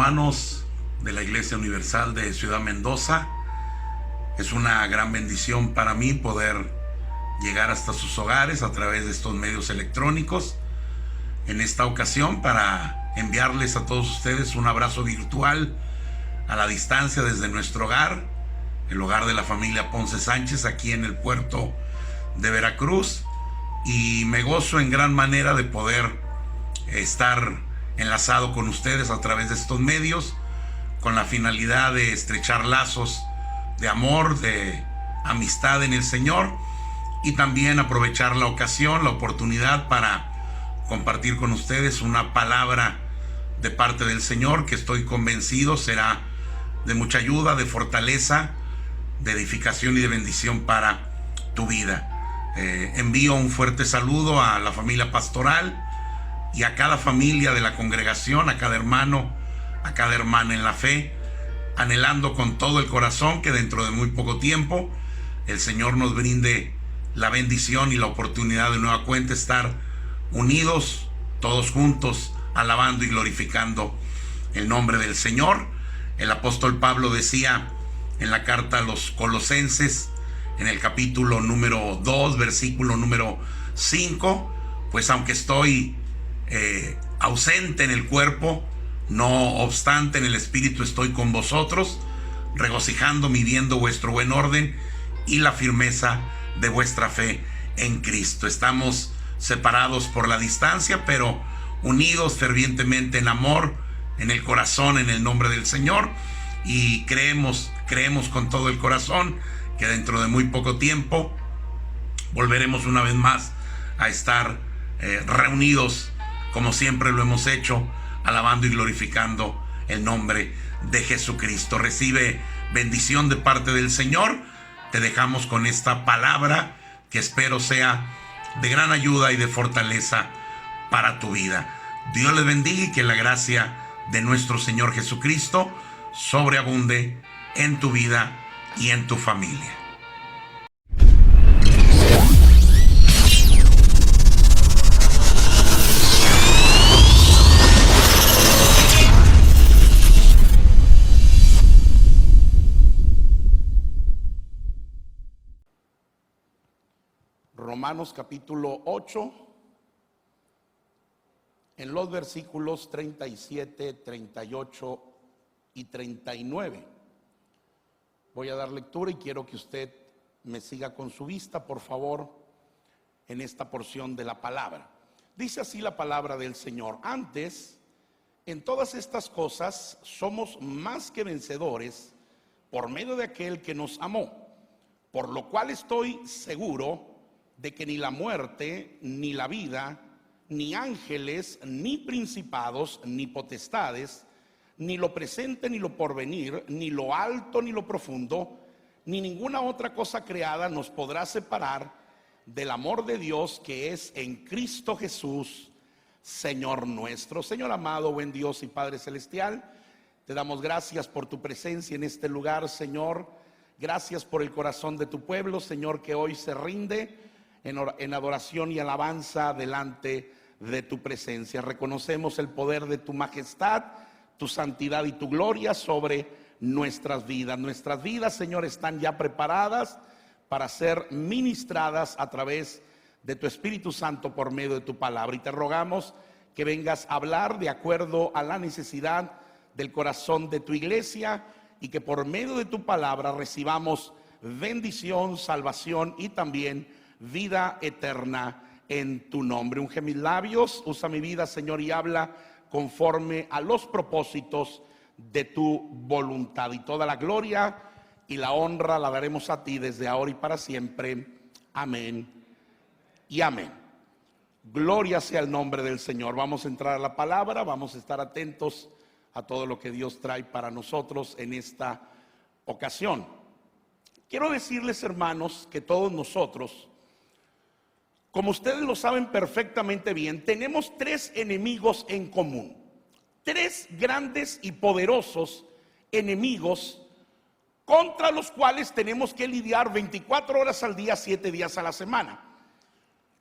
hermanos de la Iglesia Universal de Ciudad Mendoza. Es una gran bendición para mí poder llegar hasta sus hogares a través de estos medios electrónicos. En esta ocasión, para enviarles a todos ustedes un abrazo virtual a la distancia desde nuestro hogar, el hogar de la familia Ponce Sánchez, aquí en el puerto de Veracruz. Y me gozo en gran manera de poder estar enlazado con ustedes a través de estos medios, con la finalidad de estrechar lazos de amor, de amistad en el Señor, y también aprovechar la ocasión, la oportunidad para compartir con ustedes una palabra de parte del Señor que estoy convencido será de mucha ayuda, de fortaleza, de edificación y de bendición para tu vida. Envío un fuerte saludo a la familia pastoral y a cada familia de la congregación, a cada hermano, a cada hermana en la fe, anhelando con todo el corazón que dentro de muy poco tiempo el Señor nos brinde la bendición y la oportunidad de nueva cuenta estar unidos, todos juntos, alabando y glorificando el nombre del Señor. El apóstol Pablo decía en la carta a los Colosenses, en el capítulo número 2, versículo número 5, pues aunque estoy ausente en el cuerpo, no obstante en el espíritu estoy con vosotros, regocijándome y viendo vuestro buen orden y la firmeza de vuestra fe en Cristo. Estamos separados por la distancia, pero unidos fervientemente en amor, en el corazón, en el nombre del Señor, y creemos con todo el corazón que dentro de muy poco tiempo volveremos una vez más a estar reunidos como siempre lo hemos hecho, alabando y glorificando el nombre de Jesucristo. Recibe bendición de parte del Señor. Te dejamos con esta palabra que espero sea de gran ayuda y de fortaleza para tu vida. Dios les bendiga y que la gracia de nuestro Señor Jesucristo sobreabunde en tu vida y en tu familia. Romanos capítulo 8, en los versículos 37, 38 y 39. Voy a dar lectura y quiero que usted me siga con su vista, por favor, en esta porción de la palabra. Dice así la palabra del Señor: antes, en todas estas cosas somos más que vencedores por medio de aquel que nos amó, por lo cual estoy seguro de que ni la muerte, ni la vida, ni ángeles, ni principados, ni potestades, ni lo presente, ni lo porvenir, ni lo alto, ni lo profundo, ni ninguna otra cosa creada nos podrá separar del amor de Dios que es en Cristo Jesús, Señor nuestro. Señor amado, buen Dios y Padre celestial, te damos gracias por tu presencia en este lugar, Señor. Gracias por el corazón de tu pueblo, Señor, que hoy se rinde en adoración y alabanza delante de tu presencia. Reconocemos el poder de tu majestad, tu santidad y tu gloria sobre nuestras vidas. Nuestras vidas, Señor, están ya preparadas para ser ministradas a través de tu Espíritu Santo por medio de tu palabra. Y te rogamos que vengas a hablar de acuerdo a la necesidad del corazón de tu iglesia, y que por medio de tu palabra recibamos bendición, salvación y también vida eterna en tu nombre. Unge mis labios, usa mi vida, Señor, y habla conforme a los propósitos de tu voluntad. Y toda la gloria y la honra la daremos a ti desde ahora y para siempre. Amén y amén. Gloria sea el nombre del Señor. Vamos a entrar a la palabra, vamos a estar atentos a todo lo que Dios trae para nosotros en esta ocasión. Quiero decirles, hermanos, que todos nosotros, como ustedes lo saben perfectamente bien, tenemos tres enemigos en común. Tres grandes y poderosos enemigos contra los cuales tenemos que lidiar 24 horas al día, 7 días a la semana.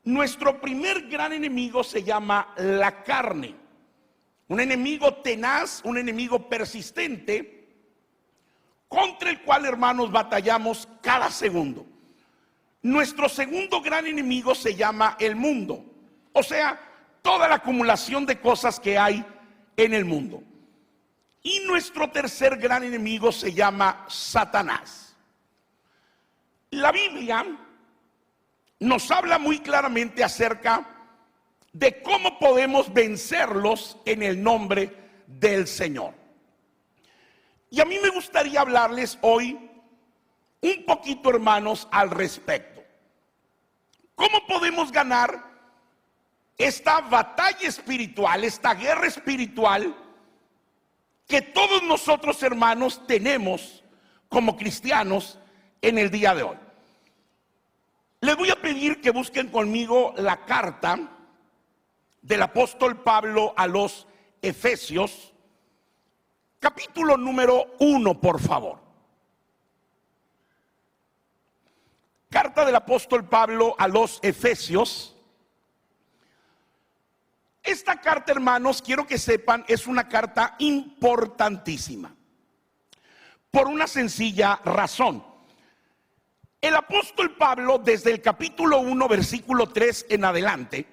Nuestro primer gran enemigo se llama la carne. un enemigo tenaz, un enemigo persistente, contra el cual, hermanos, batallamos cada segundo. Nuestro segundo gran enemigo se llama el mundo, o sea, toda la acumulación de cosas que hay en el mundo. Y nuestro tercer gran enemigo se llama Satanás. La Biblia nos habla muy claramente acerca de cómo podemos vencerlos en el nombre del Señor. Y a mí me gustaría hablarles hoy un poquito, hermanos, al respecto. ¿Cómo podemos ganar esta batalla espiritual, esta guerra espiritual que todos nosotros, hermanos, tenemos como cristianos en el día de hoy? Les voy a pedir que busquen conmigo la carta del apóstol Pablo a los Efesios, capítulo número 1, por favor. Carta del apóstol Pablo a los Efesios. Esta carta, hermanos, quiero que sepan, es una carta importantísima, por una sencilla razón. El apóstol Pablo, desde el capítulo 1, versículo 3 en adelante,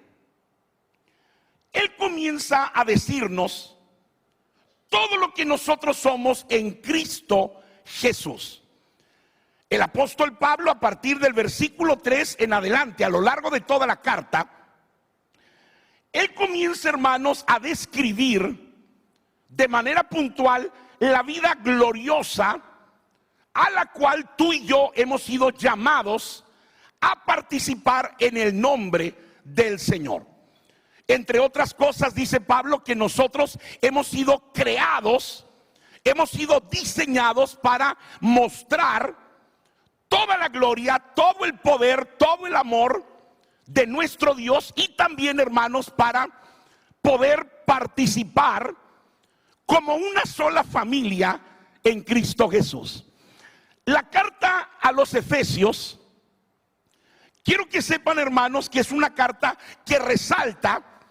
él comienza a decirnos todo lo que nosotros somos en Cristo Jesús. El apóstol Pablo, a partir del versículo 3 en adelante, a lo largo de toda la carta, él comienza, hermanos, a describir de manera puntual la vida gloriosa a la cual tú y yo hemos sido llamados a participar en el nombre del Señor. Entre otras cosas, dice Pablo que nosotros hemos sido creados, hemos sido diseñados para mostrar toda la gloria, todo el poder, todo el amor de nuestro Dios, y también, hermanos, para poder participar como una sola familia en Cristo Jesús. La carta a los Efesios, quiero que sepan, hermanos, que es una carta que resalta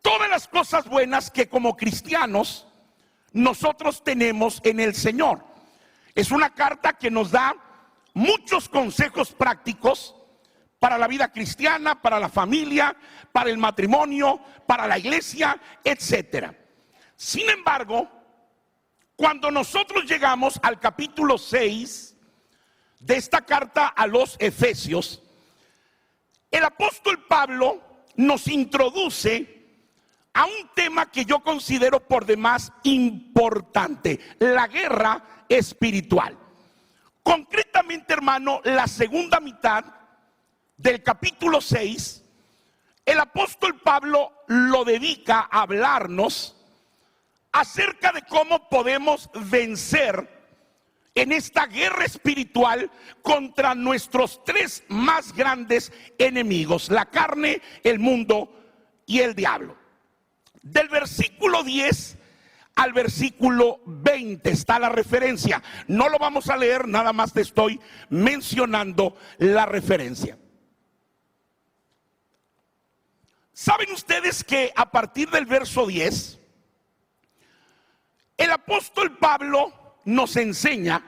todas las cosas buenas que como cristianos nosotros tenemos en el Señor. Es una carta que nos da muchos consejos prácticos para la vida cristiana, para la familia, para el matrimonio, para la iglesia, etcétera. Sin embargo, cuando nosotros llegamos al capítulo 6 de esta carta a los Efesios, el apóstol Pablo nos introduce a un tema que yo considero por demás importante: la guerra espiritual. Concretamente, hermano, la segunda mitad del capítulo 6, el apóstol Pablo lo dedica a hablarnos acerca de cómo podemos vencer en esta guerra espiritual contra nuestros tres más grandes enemigos: la carne, el mundo y el diablo. Del versículo 10 al versículo 20 está la referencia. No lo vamos a leer, nada más te estoy mencionando la referencia. ¿Saben ustedes que a partir del verso 10, el apóstol Pablo nos enseña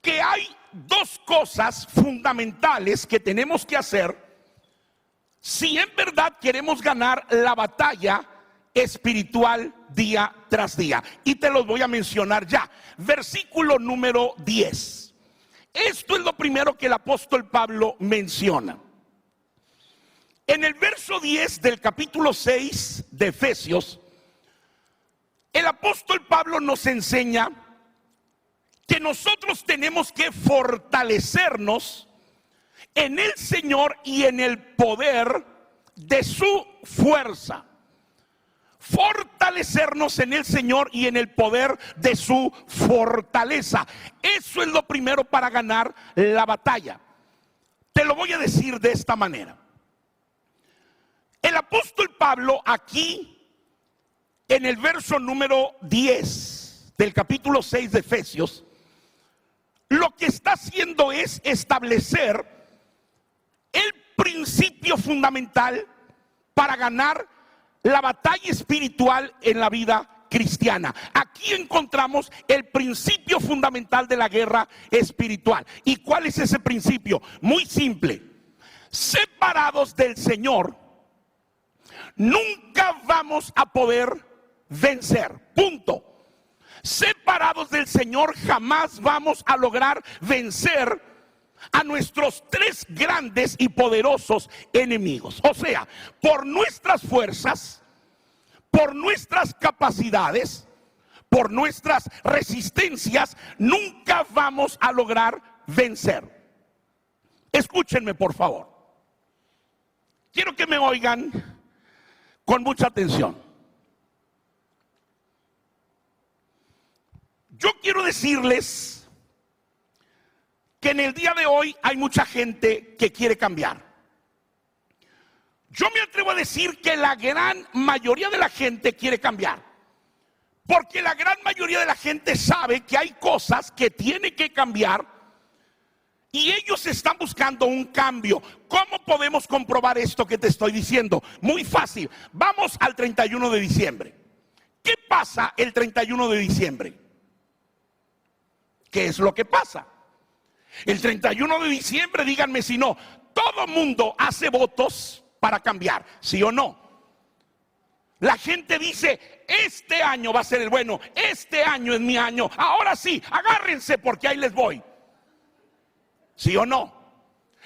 que hay dos cosas fundamentales que tenemos que hacer si en verdad queremos ganar la batalla espiritual día tras día? Y te los voy a mencionar ya. Versículo número 10. Esto es lo primero que el apóstol Pablo menciona. En el verso 10 del capítulo 6 de Efesios, el apóstol Pablo nos enseña que nosotros tenemos que fortalecernos en el Señor y en el poder de su fuerza. Fortalecernos en el Señor y en el poder de su fortaleza. Eso es lo primero para ganar la batalla. Te lo voy a decir de esta manera. El apóstol Pablo aquí, en el verso número 10 del capítulo 6 de Efesios, lo que está haciendo es establecer el principio fundamental para ganar la batalla espiritual en la vida cristiana. Aquí encontramos el principio fundamental de la guerra espiritual. ¿Y cuál es ese principio? Muy simple. Separados del Señor, nunca vamos a poder vencer. Punto. Separados del Señor jamás vamos a lograr vencer a nuestros tres grandes y poderosos enemigos. O sea, por nuestras fuerzas, por nuestras capacidades, por nuestras resistencias, nunca vamos a lograr vencer. Escúchenme, por favor. Quiero que me oigan con mucha atención. Yo quiero decirles que en el día de hoy hay mucha gente que quiere cambiar. Yo me atrevo a decir que la gran mayoría de la gente quiere cambiar. Porque la gran mayoría de la gente sabe que hay cosas que tiene que cambiar y ellos están buscando un cambio. ¿Cómo podemos comprobar esto que te estoy diciendo? Muy fácil. Vamos al 31 de diciembre. ¿Qué pasa el 31 de diciembre? ¿Qué es lo que pasa? El 31 de diciembre, díganme si no, todo mundo hace votos para cambiar, ¿sí o no? La gente dice, este año va a ser el bueno, este año es mi año, ahora sí, agárrense porque ahí les voy. ¿Sí o no?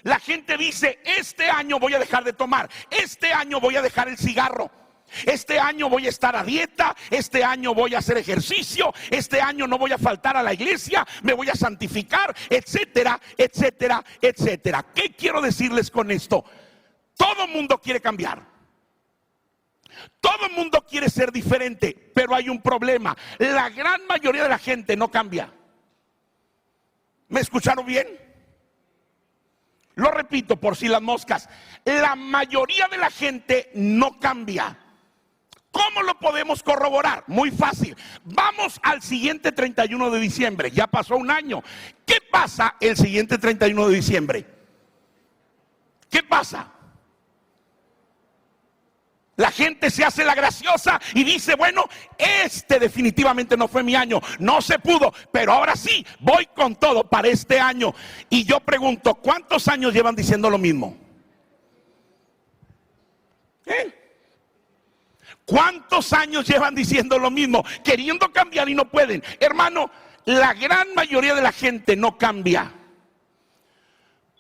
La gente dice, este año voy a dejar de tomar, este año voy a dejar el cigarro, este año voy a estar a dieta, este año voy a hacer ejercicio, este año no voy a faltar a la iglesia, me voy a santificar, etcétera, etcétera, etcétera. ¿Qué quiero decirles con esto? Todo mundo quiere cambiar. Todo mundo quiere ser diferente, pero hay un problema. La gran mayoría de la gente no cambia. ¿Me escucharon bien? Lo repito por si las moscas. La mayoría de la gente no cambia. ¿Cómo lo podemos corroborar? Muy fácil. Vamos al siguiente 31 de diciembre. Ya pasó un año. ¿Qué pasa el siguiente 31 de diciembre? ¿Qué pasa? La gente se hace la graciosa y dice, bueno, este definitivamente no fue mi año, no se pudo, pero ahora sí, voy con todo para este año. Y yo pregunto, ¿cuántos años llevan diciendo lo mismo? ¿Cuántos años llevan diciendo lo mismo, queriendo cambiar y no pueden? Hermano, la gran mayoría de la gente no cambia.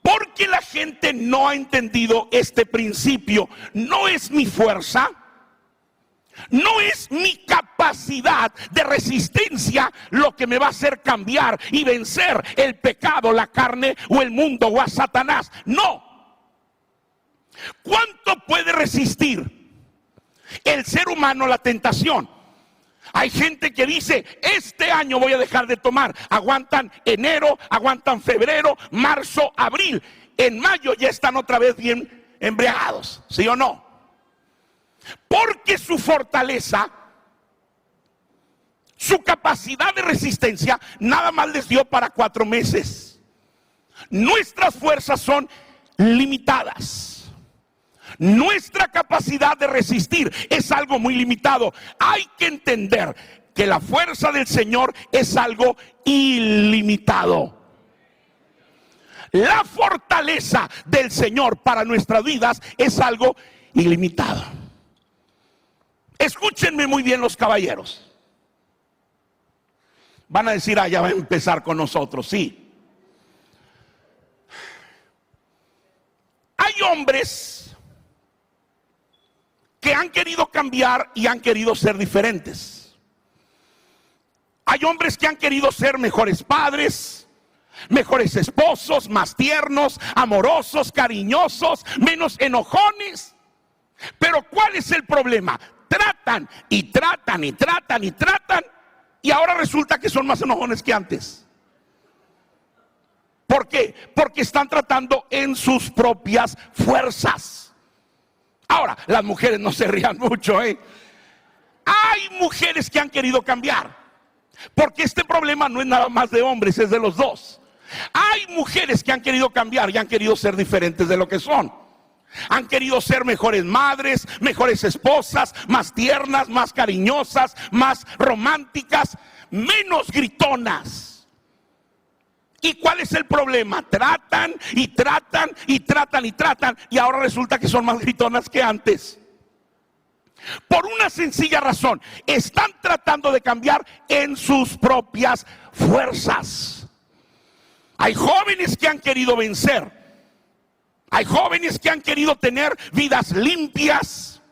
Porque la gente no ha entendido este principio. No es mi fuerza, no es mi capacidad de resistencia lo que me va a hacer cambiar y vencer el pecado, la carne o el mundo o a Satanás. No. ¿Cuánto puede resistir el ser humano la tentación? Hay gente que dice, este año voy a dejar de tomar. Aguantan enero, aguantan febrero, marzo, abril. En mayo ya están otra vez bien embriagados, ¿sí o no? Porque su fortaleza, su capacidad de resistencia, nada más les dio para 4 meses. Nuestras fuerzas son limitadas. Nuestra capacidad de resistir es algo muy limitado. Hay que entender que la fuerza del Señor es algo ilimitado. La fortaleza del Señor para nuestras vidas es algo ilimitado. Escúchenme muy bien los caballeros. Van a decir, ya va a empezar con nosotros, sí. Hay hombres que han querido cambiar y han querido ser diferentes. Hay hombres que han querido ser mejores padres, mejores esposos, más tiernos, amorosos, cariñosos, menos enojones. Pero ¿cuál es el problema? Tratan y tratan y tratan y tratan y ahora resulta que son más enojones que antes. ¿Por qué? Porque están tratando en sus propias fuerzas. Ahora, las mujeres no se rían mucho, Hay mujeres que han querido cambiar, porque este problema no es nada más de hombres, es de los dos. Hay mujeres que han querido cambiar y han querido ser diferentes de lo que son. Han querido ser mejores madres, mejores esposas, más tiernas, más cariñosas, más románticas, menos gritonas. ¿Y cuál es el problema? Tratan y tratan y tratan y tratan, y ahora resulta que son más gritonas que antes. Por una sencilla razón: están tratando de cambiar en sus propias fuerzas. Hay jóvenes que han querido vencer. Hay jóvenes que han querido tener vidas limpias,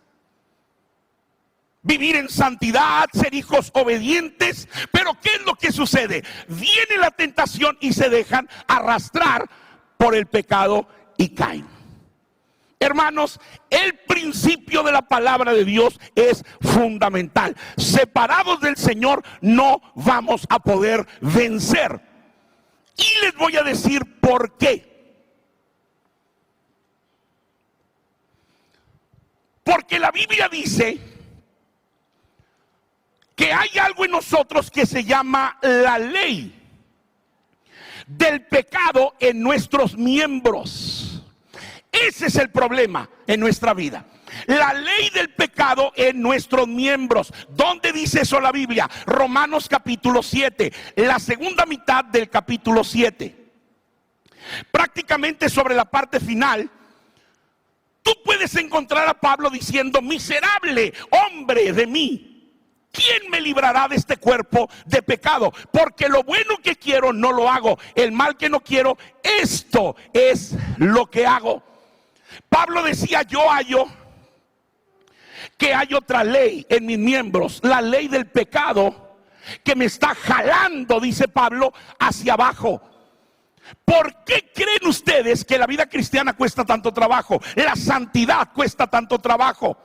vivir en santidad, ser hijos obedientes. Pero ¿qué es lo que sucede? Viene la tentación y se dejan arrastrar por el pecado y caen. Hermanos, el principio de la palabra de Dios es fundamental. Separados del Señor no vamos a poder vencer. Y les voy a decir por qué. Porque la Biblia dice que hay algo en nosotros que se llama la ley del pecado en nuestros miembros. Ese es el problema en nuestra vida. La ley del pecado en nuestros miembros. ¿Dónde dice eso la Biblia? Romanos capítulo 7, la segunda mitad del capítulo 7. Prácticamente sobre la parte final, tú puedes encontrar a Pablo diciendo: miserable hombre de mí, ¿quién me librará de este cuerpo de pecado? Porque lo bueno que quiero no lo hago, el mal que no quiero, esto es lo que hago. Pablo decía: yo hallo que hay otra ley en mis miembros, la ley del pecado que me está jalando, dice Pablo, hacia abajo. ¿Por qué creen ustedes que la vida cristiana cuesta tanto trabajo? La santidad cuesta tanto trabajo.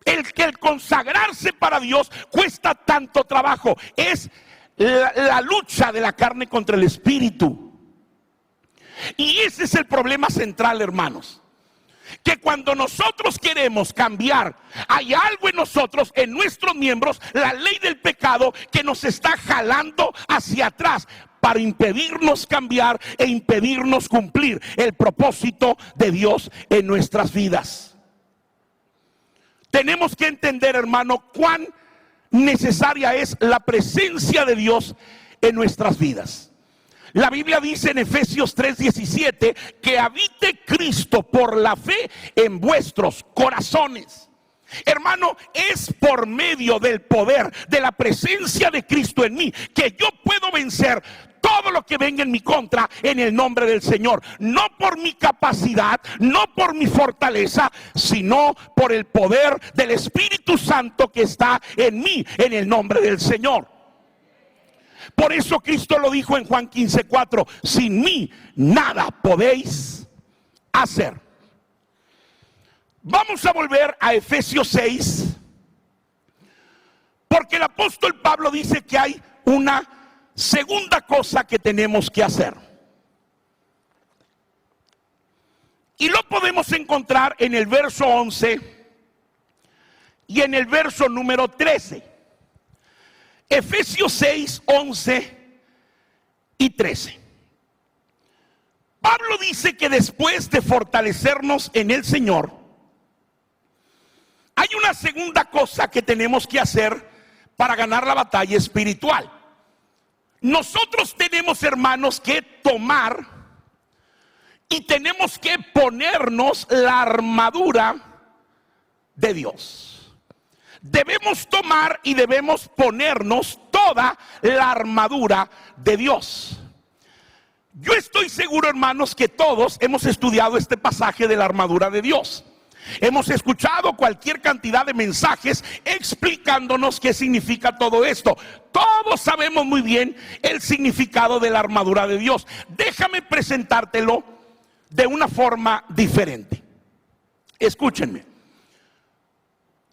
El consagrarse para Dios cuesta tanto trabajo. Es la lucha de la carne contra el espíritu. Y ese es el problema central, hermanos. Que cuando nosotros queremos cambiar, hay algo en nosotros, en nuestros miembros, la ley del pecado que nos está jalando hacia atrás para impedirnos cambiar e impedirnos cumplir el propósito de Dios en nuestras vidas. Tenemos que entender, hermano, cuán necesaria es la presencia de Dios en nuestras vidas. La Biblia dice en Efesios 3:17 que habite Cristo por la fe en vuestros corazones. Hermano, es por medio del poder de la presencia de Cristo en mí que yo puedo vencer todo lo que venga en mi contra en el nombre del Señor. No por mi capacidad, no por mi fortaleza, sino por el poder del Espíritu Santo que está en mí en el nombre del Señor. Por eso Cristo lo dijo en Juan 15:4: sin mí nada podéis hacer. Vamos a volver a Efesios 6, porque el apóstol Pablo dice que hay una segunda cosa que tenemos que hacer. Y lo podemos encontrar en el verso 11 y en el verso número 13. Efesios 6, 11 y 13. Pablo dice que después de fortalecernos en el Señor, hay una segunda cosa que tenemos que hacer para ganar la batalla espiritual. Nosotros tenemos, hermanos, que tomar y tenemos que ponernos la armadura de Dios. Debemos tomar y debemos ponernos toda la armadura de Dios. Yo estoy seguro, hermanos, que todos hemos estudiado este pasaje de la armadura de Dios. Hemos escuchado cualquier cantidad de mensajes explicándonos qué significa todo esto. Todos sabemos muy bien el significado de la armadura de Dios. Déjame presentártelo de una forma diferente. Escúchenme.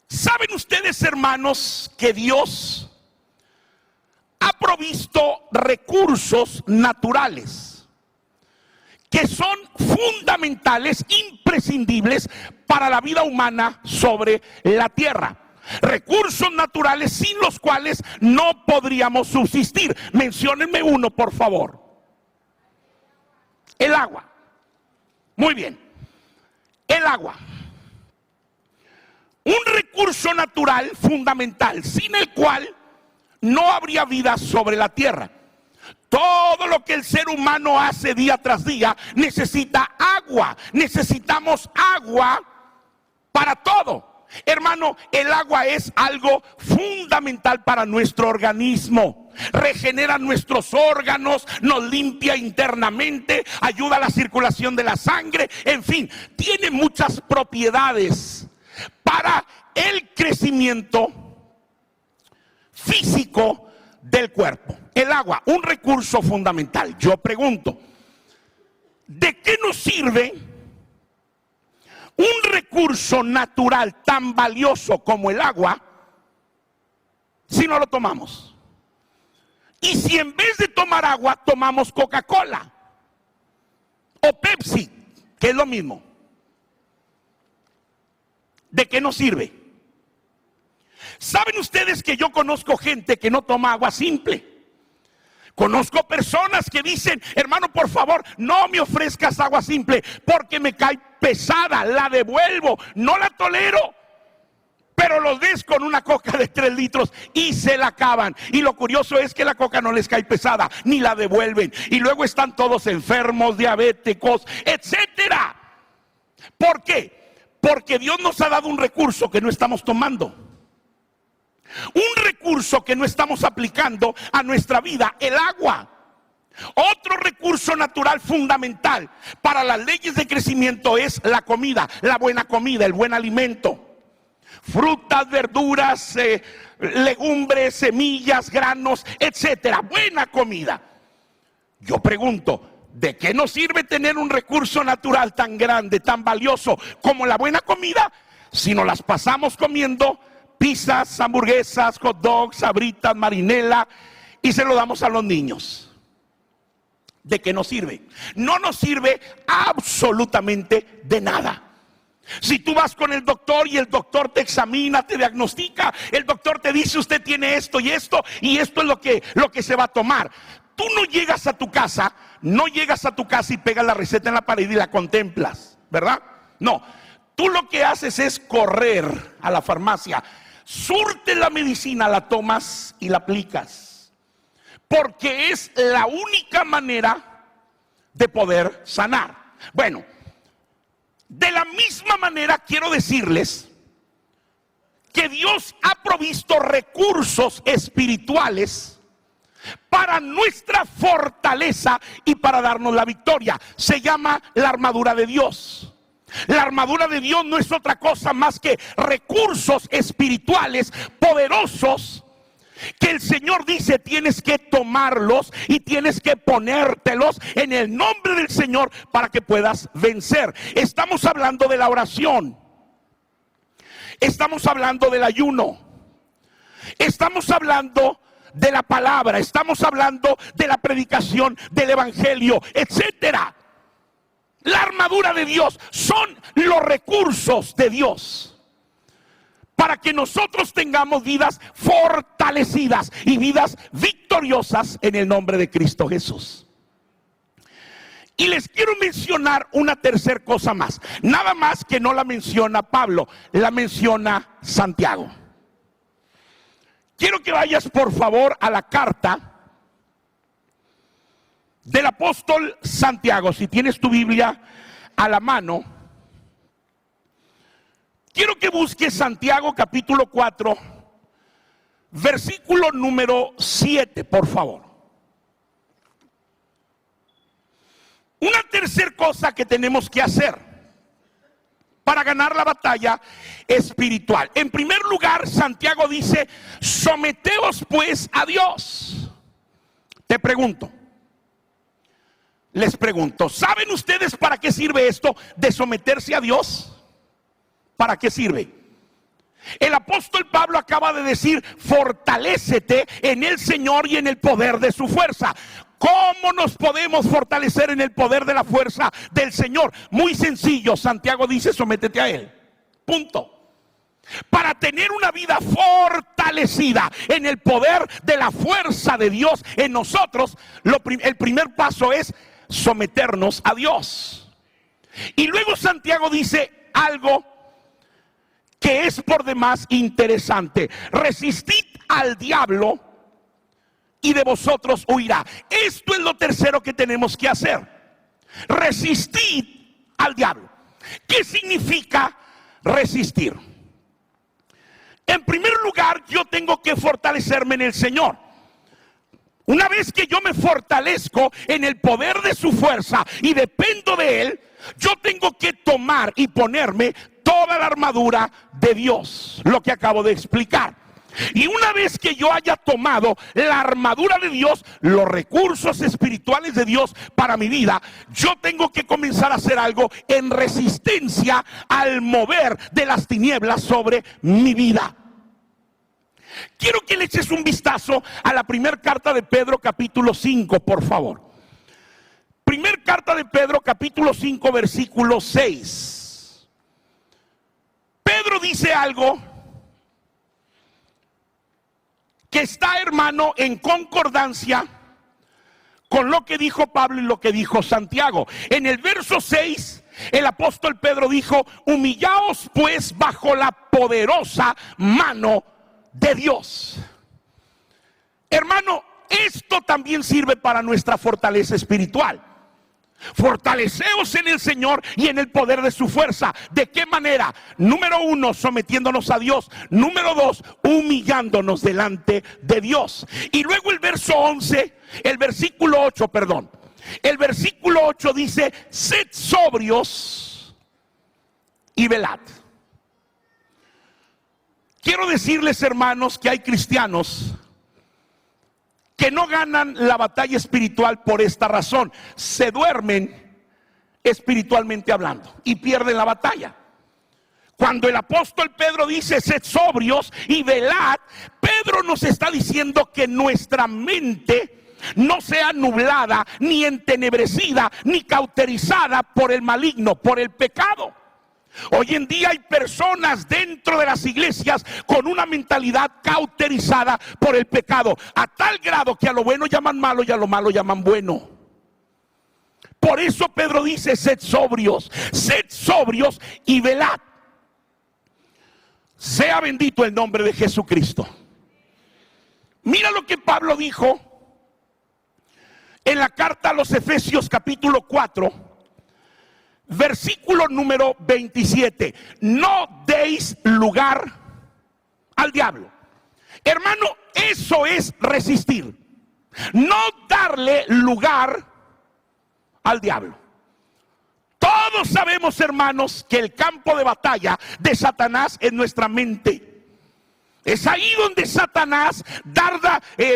¿Saben ustedes, hermanos, que Dios ha provisto recursos naturales que son fundamentales, imprescindibles para la vida humana sobre la tierra? Recursos naturales sin los cuales no podríamos subsistir. Menciónenme uno, por favor. El agua. Muy bien. El agua, un recurso natural fundamental, sin el cual no habría vida sobre la tierra. Todo lo que el ser humano hace día tras día necesita agua. Necesitamos agua para todo. Hermano, el agua es algo fundamental para nuestro organismo. Regenera nuestros órganos, nos limpia internamente, ayuda a la circulación de la sangre. En fin, tiene muchas propiedades para el crecimiento físico del cuerpo. El agua, un recurso fundamental. Yo pregunto, ¿de qué nos sirve un recurso natural tan valioso como el agua si no lo tomamos? Y si en vez de tomar agua tomamos Coca-Cola o Pepsi, que es lo mismo, ¿de qué nos sirve? ¿Saben ustedes que yo conozco gente que no toma agua simple? Conozco personas que dicen, hermano, por favor, no me ofrezcas agua simple porque me cae pesada, la devuelvo, no la tolero. Pero los ves con una coca de 3 litros y se la acaban. Y lo curioso es que la coca no les cae pesada, ni la devuelven. Y luego están todos enfermos, diabéticos, etcétera. ¿Por qué? Porque Dios nos ha dado un recurso que no estamos tomando. Un recurso que no estamos aplicando a nuestra vida, el agua. Otro recurso natural fundamental para las leyes de crecimiento es la comida, la buena comida, el buen alimento. Frutas, verduras, legumbres, semillas, granos, etcétera. Buena comida. Yo pregunto, ¿de qué nos sirve tener un recurso natural tan grande, tan valioso como la buena comida si nos las pasamos comiendo pizzas, hamburguesas, hot dogs, sabritas, marinela y se lo damos a los niños? ¿De qué nos sirve? No nos sirve absolutamente de nada. Si tú vas con el doctor y el doctor te examina, te diagnostica, el doctor te dice usted tiene esto y esto es lo que se va a tomar. Tú no llegas a tu casa y pegas la receta en la pared y la contemplas, ¿verdad? No, tú lo que haces es correr a la farmacia, surte la medicina, la tomas y la aplicas, porque es la única manera de poder sanar. Bueno, de la misma manera quiero decirles que Dios ha provisto recursos espirituales para nuestra fortaleza y para darnos la victoria. Se llama la armadura de Dios. La armadura de Dios no es otra cosa más que recursos espirituales poderosos que el Señor dice tienes que tomarlos y tienes que ponértelos en el nombre del Señor para que puedas vencer. Estamos hablando de la oración, estamos hablando del ayuno, estamos hablando de la palabra, estamos hablando de la predicación del evangelio, etcétera. La armadura de Dios son los recursos de Dios para que nosotros tengamos vidas fortalecidas y vidas victoriosas en el nombre de Cristo Jesús. Y les quiero mencionar una tercera cosa más, nada más que no la menciona Pablo, la menciona Santiago. Quiero que vayas por favor a la carta del apóstol Santiago. Si tienes tu Biblia a la mano, quiero que busques Santiago capítulo 4, versículo número 7, por favor. Una tercera cosa que tenemos que hacer para ganar la batalla espiritual. En primer lugar, Santiago dice, someteos pues a Dios. Te pregunto, les pregunto, ¿saben ustedes para qué sirve esto de someterse a Dios? ¿Para qué sirve? El apóstol Pablo acaba de decir, fortalécete en el Señor y en el poder de su fuerza. ¿Cómo nos podemos fortalecer en el poder de la fuerza del Señor? Muy sencillo, Santiago dice, sométete a Él. Punto. Para tener una vida fortalecida en el poder de la fuerza de Dios en nosotros, el primer paso es someternos a Dios. Y luego Santiago dice, algo que es por demás interesante. Resistid al diablo y de vosotros huirá. Esto es lo tercero que tenemos que hacer. Resistid al diablo. ¿Qué significa resistir? En primer lugar, yo tengo que fortalecerme en el Señor. Una vez que yo me fortalezco en el poder de su fuerza y dependo de Él, yo tengo que tomar y ponerme toda la armadura de Dios, lo que acabo de explicar. Y una vez que yo haya tomado la armadura de Dios, los recursos espirituales de Dios para mi vida, yo tengo que comenzar a hacer algo en resistencia al mover de las tinieblas sobre mi vida. Quiero que le eches un vistazo a la primera carta de Pedro, capítulo 5, por favor. Primer carta de Pedro, capítulo 5, versículo 6. Pedro dice algo que está, hermano, en concordancia con lo que dijo Pablo y lo que dijo Santiago. En el verso 6, el apóstol Pedro dijo: humillaos pues bajo la poderosa mano de Dios. Hermano, esto también sirve para nuestra fortaleza espiritual. Fortaleceos en el Señor y en el poder de su fuerza. ¿De qué manera? Número 1, sometiéndonos a Dios. Número 2, humillándonos delante de Dios. Y luego el verso 11, el versículo 8, perdón. El versículo 8 dice: sed sobrios y velad. Quiero decirles, hermanos, que hay cristianos que no ganan la batalla espiritual por esta razón. Se duermen espiritualmente hablando y pierden la batalla. Cuando el apóstol Pedro dice: sed sobrios y velad, Pedro nos está diciendo que nuestra mente no sea nublada, ni entenebrecida, ni cauterizada por el maligno, por el pecado. Hoy en día hay personas dentro de las iglesias con una mentalidad cauterizada por el pecado, a tal grado que a lo bueno llaman malo y a lo malo llaman bueno. Por eso Pedro dice: sed sobrios y velad. Sea bendito el nombre de Jesucristo. Mira lo que Pablo dijo en la carta a los Efesios, capítulo 4, versículo número 27. No deis lugar al diablo. Hermano, eso es resistir. No darle lugar al diablo. Todos sabemos, hermanos, que el campo de batalla de Satanás es nuestra mente. Es ahí donde Satanás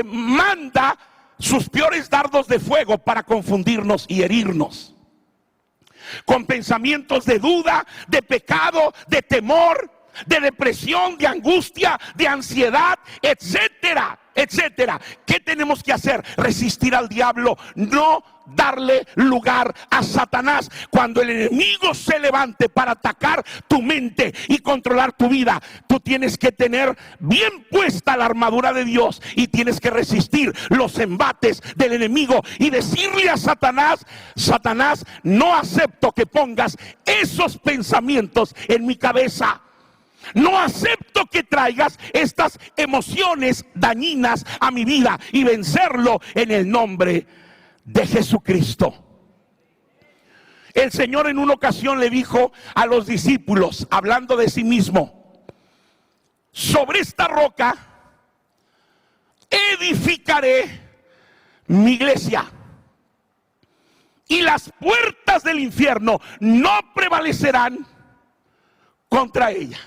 manda sus peores dardos de fuego para confundirnos y herirnos. Con pensamientos de duda, de pecado, de temor, de depresión, de angustia, de ansiedad, etcétera, etcétera. ¿Qué tenemos que hacer? Resistir al diablo, no darle lugar a Satanás. Cuando el enemigo se levante para atacar tu mente y controlar tu vida, tú tienes que tener bien puesta la armadura de Dios y tienes que resistir los embates del enemigo y decirle a Satanás: Satanás, no acepto que pongas esos pensamientos en mi cabeza. No acepto que traigas estas emociones dañinas a mi vida, y vencerlo en el nombre de Jesucristo. El Señor en una ocasión le dijo a los discípulos, hablando de sí mismo: sobre esta roca edificaré mi iglesia, y las puertas del infierno no prevalecerán contra ella.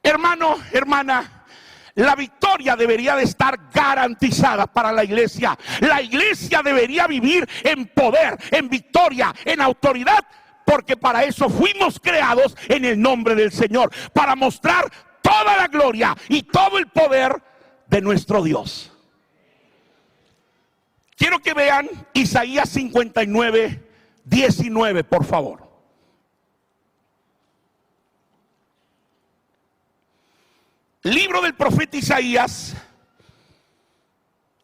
Hermano, hermana, la victoria debería de estar garantizada para la iglesia. La iglesia debería vivir en poder, en victoria, en autoridad, porque para eso fuimos creados en el nombre del Señor, para mostrar toda la gloria y todo el poder de nuestro Dios. Quiero que vean Isaías 59, 19, por favor. Libro del profeta Isaías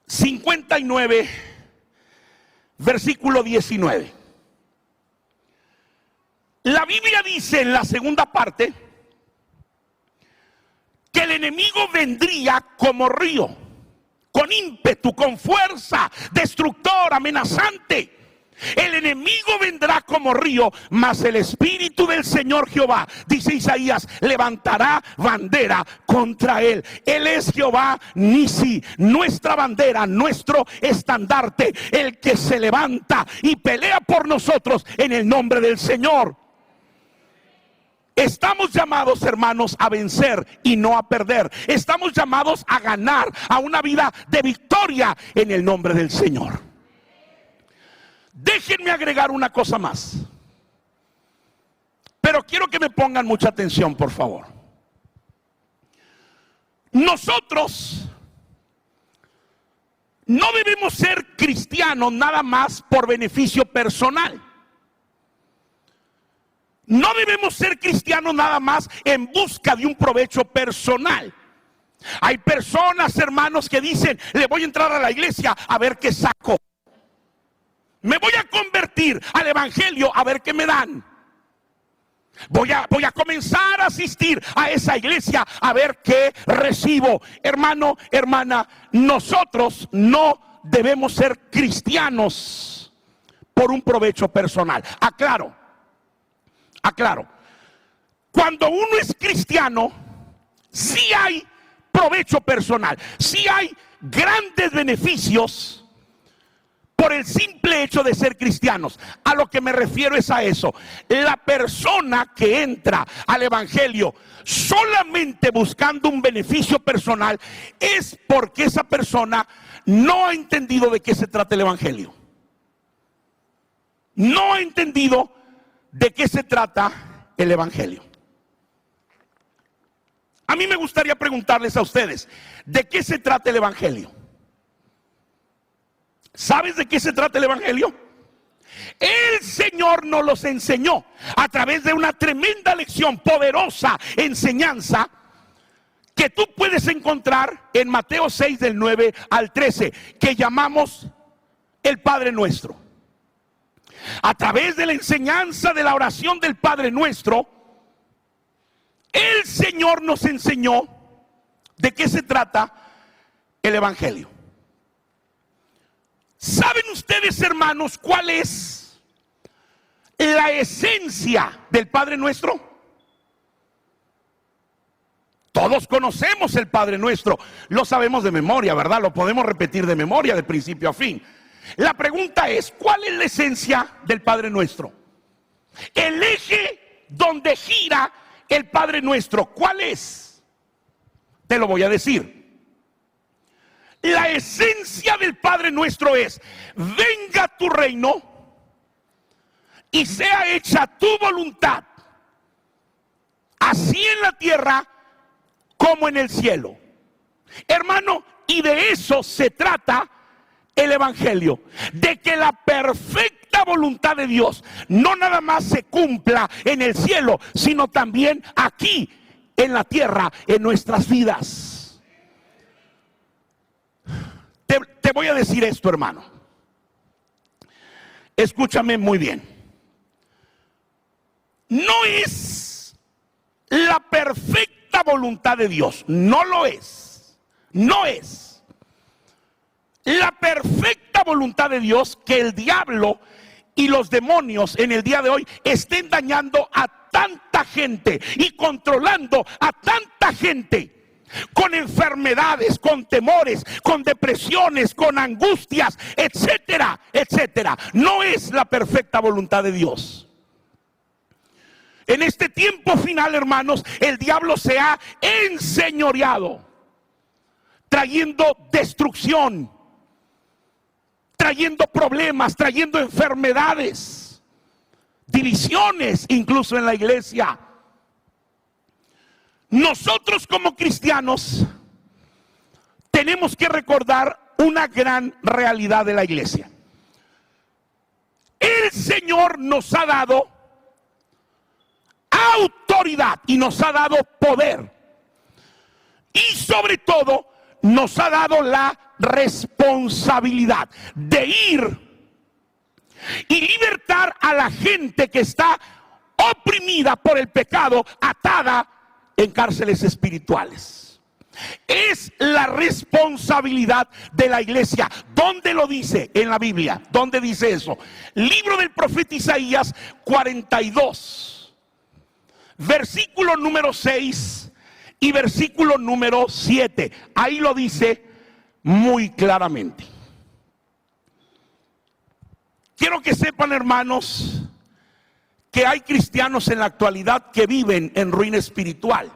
59, versículo 19. La Biblia dice en la segunda parte que el enemigo vendría como río, con ímpetu, con fuerza, destructor, amenazante. El enemigo vendrá como río, mas el Espíritu del Señor Jehová, dice Isaías, levantará bandera contra él. Él es Jehová Nisi, nuestra bandera, nuestro estandarte, el que se levanta y pelea por nosotros en el nombre del Señor. Estamos llamados, hermanos, a vencer y no a perder. Estamos llamados a ganar, a una vida de victoria en el nombre del Señor. Déjenme agregar una cosa más, pero quiero que me pongan mucha atención, por favor. Nosotros no debemos ser cristianos nada más por beneficio personal. No debemos ser cristianos nada más en busca de un provecho personal. Hay personas, hermanos, que dicen: le voy a entrar a la iglesia a ver qué saco. Me voy a convertir al evangelio a ver qué me dan. Voy a comenzar a asistir a esa iglesia a ver qué recibo. Hermano, hermana, nosotros no debemos ser cristianos por un provecho personal. Aclaro. Cuando uno es cristiano, sí hay provecho personal, sí hay grandes beneficios por el simple hecho de ser cristianos. A lo que me refiero es a eso. La persona que entra al evangelio solamente buscando un beneficio personal es porque esa persona no ha entendido de qué se trata el evangelio. No ha entendido de qué se trata el evangelio. A mí me gustaría preguntarles a ustedes: ¿de qué se trata el evangelio? ¿Sabes de qué se trata el evangelio? El Señor nos los enseñó a través de una tremenda lección, poderosa enseñanza que tú puedes encontrar en Mateo 6 del 9 al 13, que llamamos el Padre Nuestro. A través de la enseñanza de la oración del Padre Nuestro, el Señor nos enseñó de qué se trata el evangelio. ¿Saben ustedes, hermanos, cuál es la esencia del Padre Nuestro? Todos conocemos el Padre Nuestro, lo sabemos de memoria, ¿verdad? Lo podemos repetir de memoria de principio a fin. La pregunta es: ¿cuál es la esencia del Padre Nuestro? El eje donde gira el Padre Nuestro, ¿cuál es? Te lo voy a decir. La esencia del Padre Nuestro es: venga tu reino y sea hecha tu voluntad, así en la tierra como en el cielo. Hermano, y de eso se trata el evangelio, de que la perfecta voluntad de Dios no nada más se cumpla en el cielo, sino también aquí en la tierra, en nuestras vidas. Te voy a decir esto, hermano. Escúchame muy bien. No es la perfecta voluntad de Dios. No lo es. No es la perfecta voluntad de Dios que el diablo y los demonios en el día de hoy estén dañando a tanta gente y controlando a tanta gente. Con enfermedades, con temores, con depresiones, con angustias, etcétera, etcétera. No es la perfecta voluntad de Dios. En este tiempo final, hermanos, el diablo se ha enseñoreado, trayendo destrucción, trayendo problemas, trayendo enfermedades, divisiones incluso en la iglesia. Nosotros como cristianos tenemos que recordar una gran realidad de la iglesia. El Señor nos ha dado autoridad y nos ha dado poder. Y sobre todo nos ha dado la responsabilidad de ir y libertar a la gente que está oprimida por el pecado, atada en cárceles espirituales. Es la responsabilidad de la iglesia. ¿Dónde lo dice en la Biblia? ¿Dónde dice eso? Libro del profeta Isaías 42, versículo número 6 y versículo número 7. Ahí lo dice muy claramente. Quiero que sepan, hermanos, que hay cristianos en la actualidad que viven en ruina espiritual.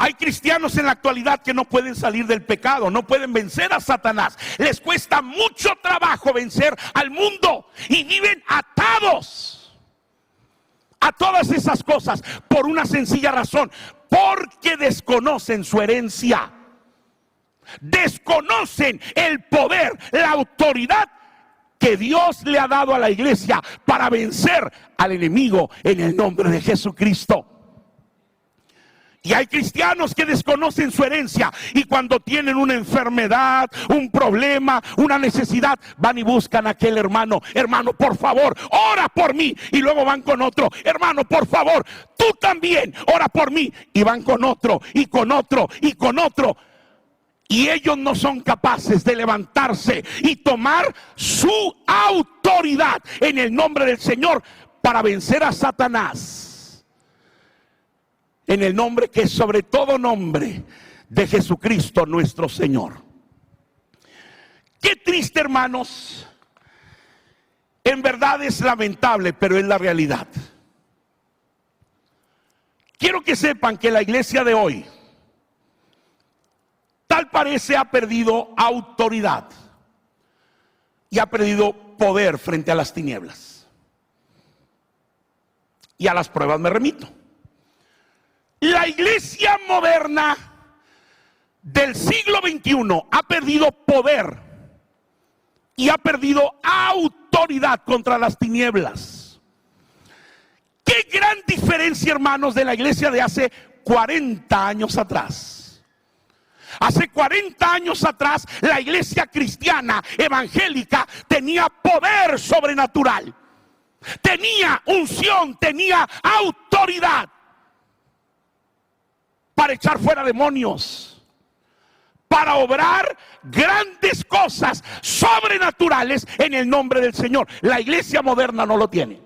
Hay cristianos en la actualidad que no pueden salir del pecado, no pueden vencer a Satanás. Les cuesta mucho trabajo vencer al mundo y viven atados a todas esas cosas por una sencilla razón: porque desconocen su herencia, desconocen el poder, la autoridad que Dios le ha dado a la iglesia para vencer al enemigo en el nombre de Jesucristo. Y hay cristianos que desconocen su herencia y cuando tienen una enfermedad, un problema, una necesidad, van y buscan a aquel hermano: hermano, por favor, ora por mí. Y luego van con otro: hermano, por favor, tú también ora por mí. Y van con otro y con otro y con otro. Y ellos no son capaces de levantarse y tomar su autoridad en el nombre del Señor para vencer a Satanás. En el nombre que es sobre todo nombre, de Jesucristo nuestro Señor. Qué triste, hermanos. En verdad es lamentable, pero es la realidad. Quiero que sepan que la iglesia de hoy, tal parece, ha perdido autoridad y ha perdido poder frente a las tinieblas. Y a las pruebas me remito. La iglesia moderna del siglo XXI ha perdido poder y ha perdido autoridad contra las tinieblas. Qué gran diferencia, hermanos, de la iglesia de hace 40 años atrás. Hace 40 años atrás, la iglesia cristiana evangélica tenía poder sobrenatural, tenía unción, tenía autoridad para echar fuera demonios, para obrar grandes cosas sobrenaturales en el nombre del Señor. La iglesia moderna no lo tiene.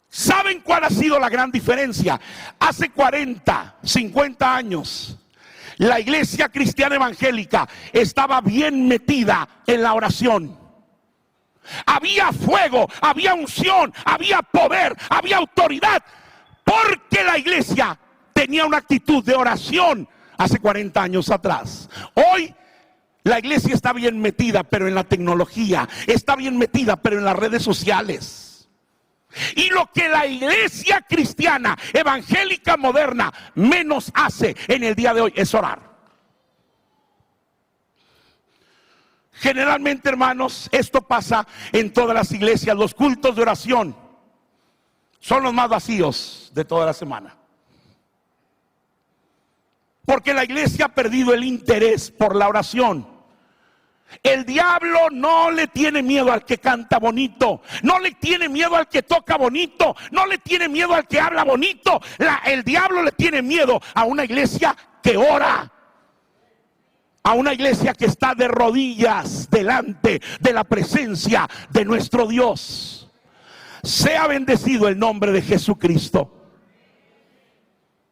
¿Saben cuál ha sido la gran diferencia? Hace 40, 50 años, la iglesia cristiana evangélica estaba bien metida en la oración. Había fuego, había unción, había poder, había autoridad, porque la iglesia tenía una actitud de oración hace 40 años atrás. Hoy la iglesia está bien metida, pero en la tecnología, está bien metida, pero en las redes sociales. Y lo que la iglesia cristiana evangélica moderna menos hace en el día de hoy es orar. Generalmente, hermanos, esto pasa en todas las iglesias. Los cultos de oración son los más vacíos de toda la semana, porque la iglesia ha perdido el interés por la oración. El diablo no le tiene miedo al que canta bonito, no le tiene miedo al que toca bonito, no le tiene miedo al que habla bonito. El diablo le tiene miedo a una iglesia que ora, a una iglesia que está de rodillas delante de la presencia de nuestro Dios. Sea bendecido el nombre de Jesucristo.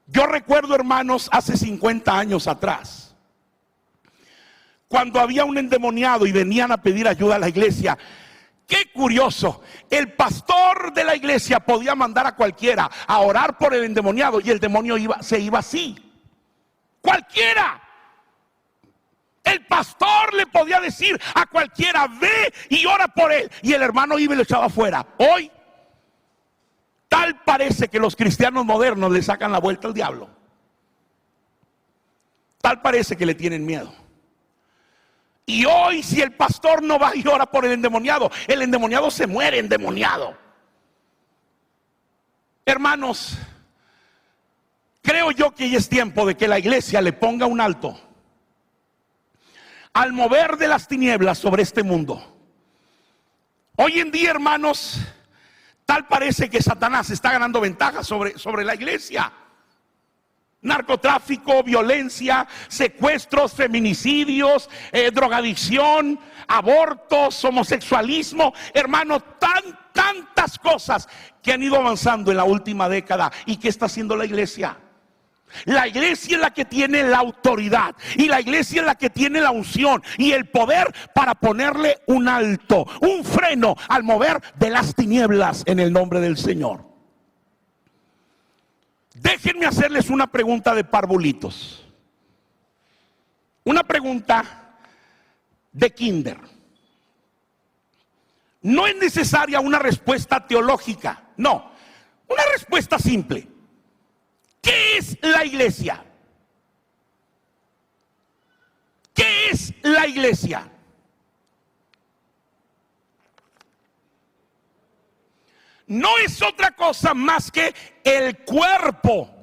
Yo recuerdo, hermanos, hace 50 años atrás, cuando había un endemoniado y venían a pedir ayuda a la iglesia. Qué curioso, el pastor de la iglesia podía mandar a cualquiera a orar por el endemoniado y el demonio se iba así. Cualquiera. El pastor le podía decir a cualquiera: ve y ora por él, y el hermano iba y lo echaba afuera. Hoy, tal parece que los cristianos modernos le sacan la vuelta al diablo. Tal parece que le tienen miedo. Y hoy, si el pastor no va y ora por el endemoniado se muere endemoniado. Hermanos, creo yo que ya es tiempo de que la iglesia le ponga un alto al mover de las tinieblas sobre este mundo. Hoy en día, hermanos, tal parece que Satanás está ganando ventaja sobre la iglesia. Narcotráfico, violencia, secuestros, feminicidios, drogadicción, abortos, homosexualismo, hermano, tantas cosas que han ido avanzando en la última década. ¿Y qué está haciendo la iglesia? La iglesia es la que tiene la autoridad, y la iglesia es la que tiene la unción y el poder para ponerle un alto, un freno al mover de las tinieblas en el nombre del Señor. Déjenme hacerles una pregunta de parvulitos, una pregunta de kinder. No es necesaria una respuesta teológica, no, una respuesta simple. ¿Qué es la iglesia? ¿Qué es la iglesia? No es otra cosa más que el cuerpo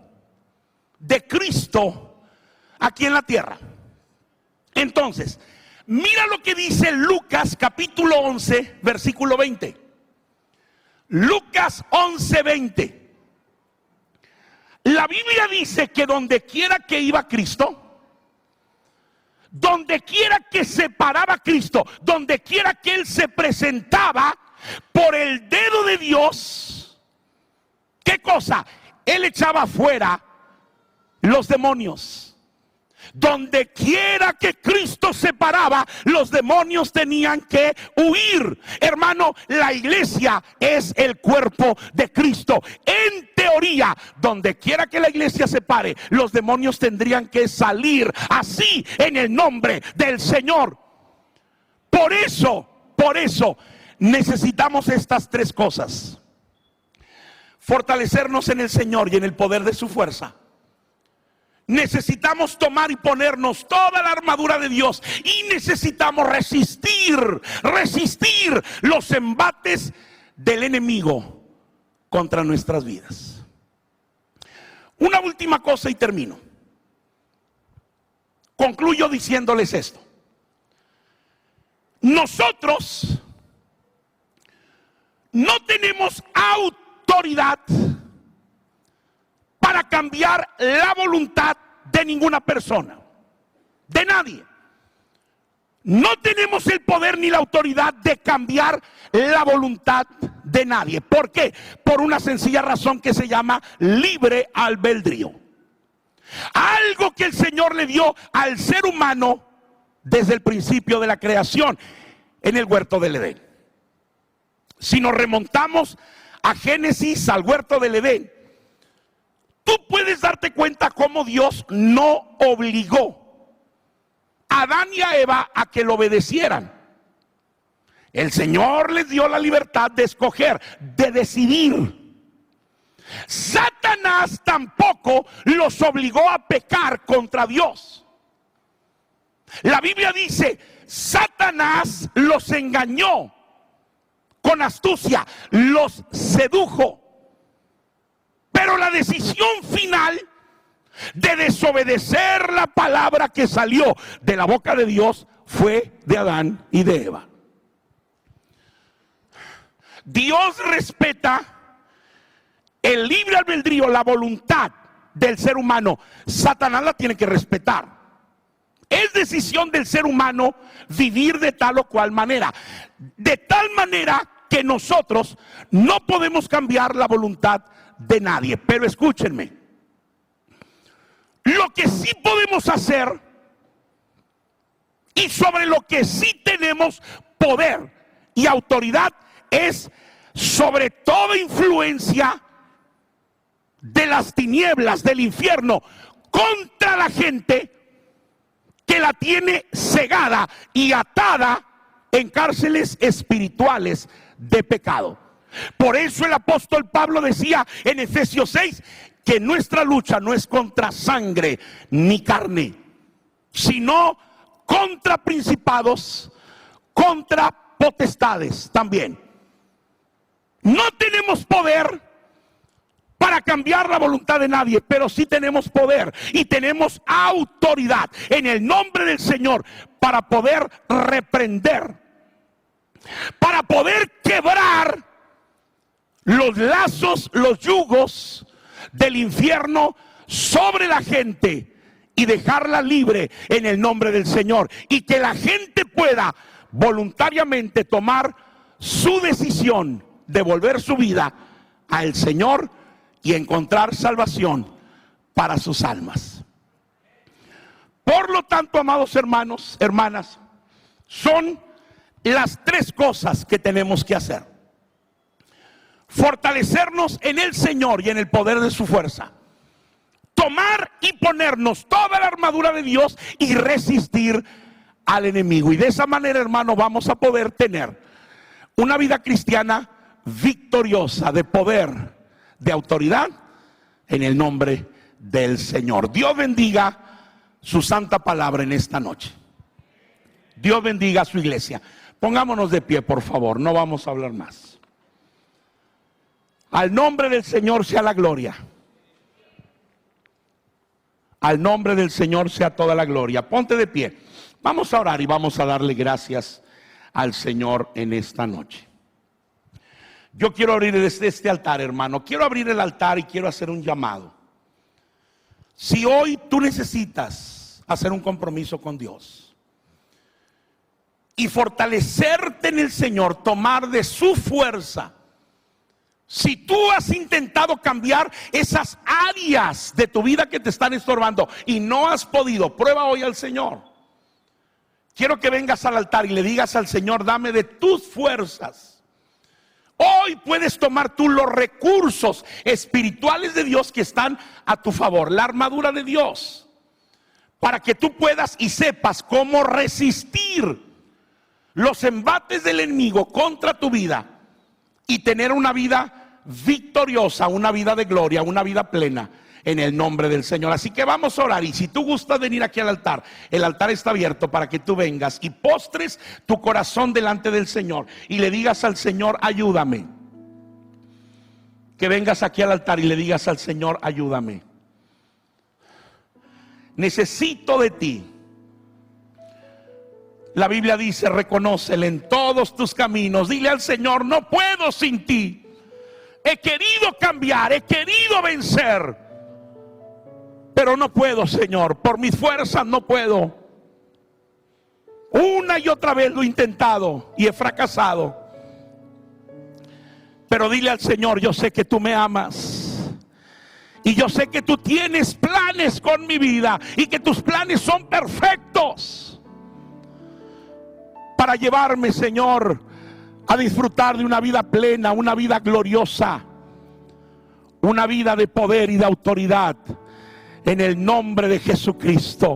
de Cristo aquí en la tierra. Entonces, mira lo que dice Lucas capítulo 11, versículo 20. Lucas 11, 20. La Biblia dice que donde quiera que iba Cristo, donde quiera que se paraba Cristo, donde quiera que Él se presentaba, por el dedo de Dios, ¿qué cosa? Él echaba fuera los demonios. Donde quiera que Cristo se paraba, los demonios tenían que huir. Hermano, la iglesia es el cuerpo de Cristo. En teoría, donde quiera que la iglesia se pare, los demonios tendrían que salir así en el nombre del Señor. Por eso necesitamos estas tres cosas: fortalecernos en el Señor y en el poder de su fuerza. Necesitamos tomar y ponernos toda la armadura de Dios, y necesitamos resistir los embates del enemigo contra nuestras vidas. Una última cosa y termino. Concluyo diciéndoles esto: nosotros no tenemos autoridad para cambiar la voluntad de ninguna persona, de nadie. No tenemos el poder ni la autoridad de cambiar la voluntad de nadie. ¿Por qué? Por una sencilla razón que se llama libre albedrío. Algo que el Señor le dio al ser humano desde el principio de la creación en el huerto del Edén. Si nos remontamos a Génesis, al huerto del Edén, tú puedes darte cuenta cómo Dios no obligó a Adán y a Eva a que lo obedecieran. El Señor les dio la libertad de escoger, de decidir. Satanás tampoco los obligó a pecar contra Dios. La Biblia dice: Satanás los engañó con astucia, los sedujo. Pero la decisión final de desobedecer la palabra que salió de la boca de Dios fue de Adán y de Eva. Dios respeta el libre albedrío, la voluntad del ser humano. Satanás la tiene que respetar. Es decisión del ser humano vivir de tal o cual manera. De tal manera que nosotros no podemos cambiar la voluntad de nadie. Pero escúchenme, lo que sí podemos hacer, y sobre lo que sí tenemos poder y autoridad, es sobre toda influencia de las tinieblas del infierno contra la gente que la tiene cegada y atada en cárceles espirituales de pecado. Por eso el apóstol Pablo decía en Efesios 6 que nuestra lucha no es contra sangre ni carne, sino contra principados, contra potestades también. No tenemos poder para cambiar la voluntad de nadie, pero sí tenemos poder y tenemos autoridad en el nombre del Señor para poder reprender para poder quebrar los lazos, los yugos del infierno sobre la gente y dejarla libre en el nombre del Señor, y que la gente pueda voluntariamente tomar su decisión de volver su vida al Señor y encontrar salvación para sus almas. Por lo tanto, amados hermanos, hermanas, son las tres cosas que tenemos que hacer: fortalecernos en el Señor y en el poder de su fuerza, tomar y ponernos toda la armadura de Dios y resistir al enemigo. Y de esa manera, hermano, vamos a poder tener una vida cristiana victoriosa, de poder, de autoridad, en el nombre del Señor. Dios bendiga su santa palabra en esta noche. Dios bendiga a su iglesia. Pongámonos de pie, por favor, no vamos a hablar más. Al nombre del Señor sea la gloria. Al nombre del Señor sea toda la gloria. Ponte de pie. Vamos a orar y vamos a darle gracias al Señor en esta noche. Yo quiero abrir desde este altar, hermano. Quiero abrir el altar y quiero hacer un llamado. Si hoy tú necesitas hacer un compromiso con Dios y fortalecerte en el Señor, tomar de su fuerza. Si tú has intentado cambiar esas áreas de tu vida que te están estorbando y no has podido, prueba hoy al Señor. Quiero que vengas al altar y le digas al Señor: dame de tus fuerzas. Hoy puedes tomar tú los recursos espirituales de Dios que están a tu favor, la armadura de Dios, para que tú puedas y sepas cómo resistir los embates del enemigo contra tu vida y tener una vida victoriosa, una vida de gloria, una vida plena en el nombre del Señor. Así que vamos a orar, y si tú gustas venir aquí al altar, el altar está abierto para que tú vengas y postres tu corazón delante del Señor y le digas al Señor: ayúdame. Que vengas aquí al altar y le digas al Señor: ayúdame. Necesito de ti. La Biblia dice: reconócele en todos tus caminos. Dile al Señor: no puedo sin ti. He querido cambiar, he querido vencer, pero no puedo, Señor. Por mis fuerzas no puedo. Una y otra vez lo he intentado y he fracasado. Pero dile al Señor: yo sé que tú me amas. Y yo sé que tú tienes planes con mi vida y que tus planes son perfectos para llevarme, Señor, a disfrutar de una vida plena, una vida gloriosa, una vida de poder y de autoridad, en el nombre de Jesucristo.